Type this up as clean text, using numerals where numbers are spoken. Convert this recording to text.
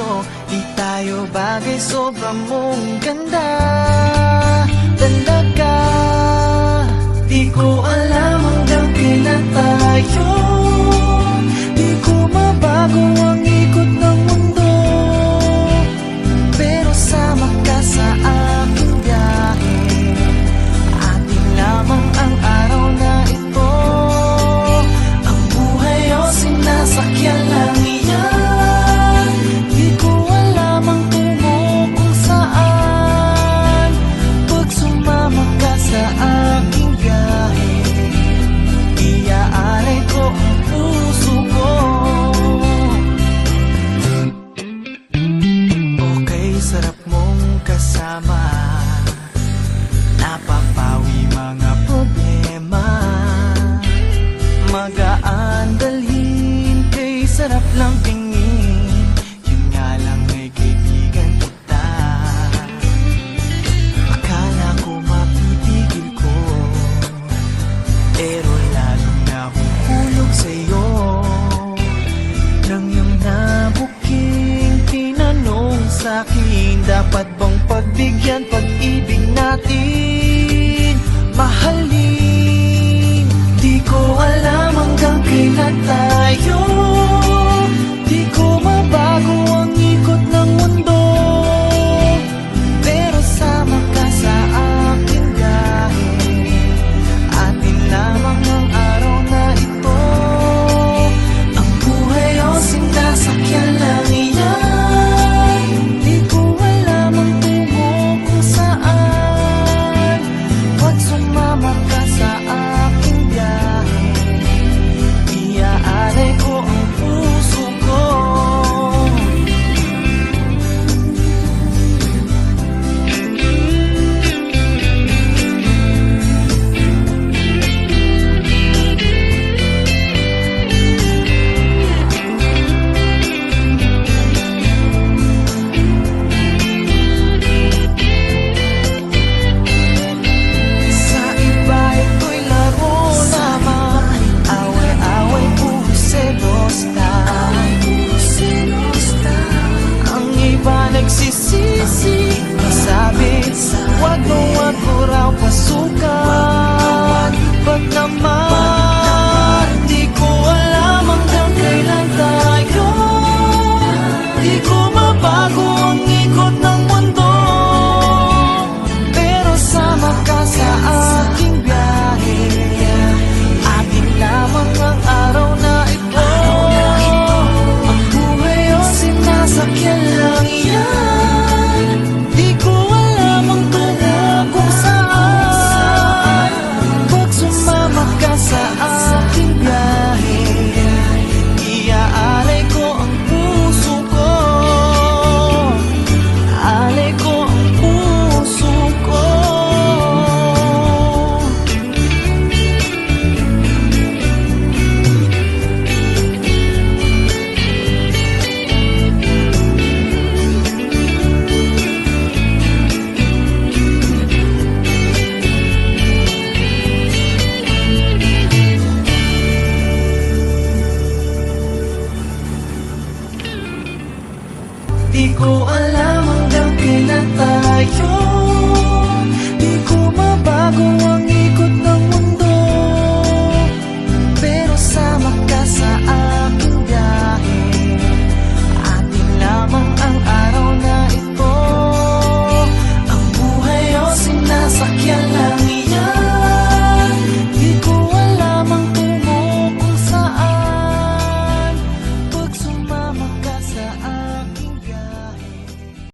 sa'yo. Di tayo bagay, sobrang mong ganda talaga. Di ko alam hanggang kailan tayo, di ko mabago ang ikot ng mundo, pero sama ka sa aking biyahe. Atin lamang ang araw na ito, ang buhay o sinasakyan lang iyan. Di ko alam ang tungo kung saan, pag sumama ka sa aking biyahe, iaalay ko ang puso ko. Okay, sarap mong kasama, napapawi mga problema. Magaan dalhin, kay sarap lang tingin, yun nga lang ay kaibigan kita. Akala ko mapipigil ko, pero lalong nahuhulog sa'yo. Nang iyong nabuking tinanong sa'kin, dapat bang pagbigyan pag-ibig natin, mahalin? Di ko alam hanggang kailan tayo, di ko mabago ang ikot ng mundo, pero sama ka sa aking biyahe. Atin lamang ang araw na ito, ang buhay o sinasakyan lang iyan. Di ko alam ang tungo kung saan, pag sumama ka sa aking biyahe, iaalay ko ang puso ko. Sa iba ito'y laro lamang, away-away, puro selos lang. Ang iba nagsisisi, sabi, wag mo raw pasukan. Pag naman, di ko alam hanggang kailan tayo, di ko mabago ang ikot ng mundo, pero sama ka sa aking biyahe. Atin lamang ang araw na ito, ang buhay o sinasakyan lang iyan. Di ko alam ang tungo kung saan, pag sumama ka sa aking biyahe, iaalay ko ang puso ko, alay ko ang puso ko. Di ko alam hanggang kailan tayo, di ko mabago ang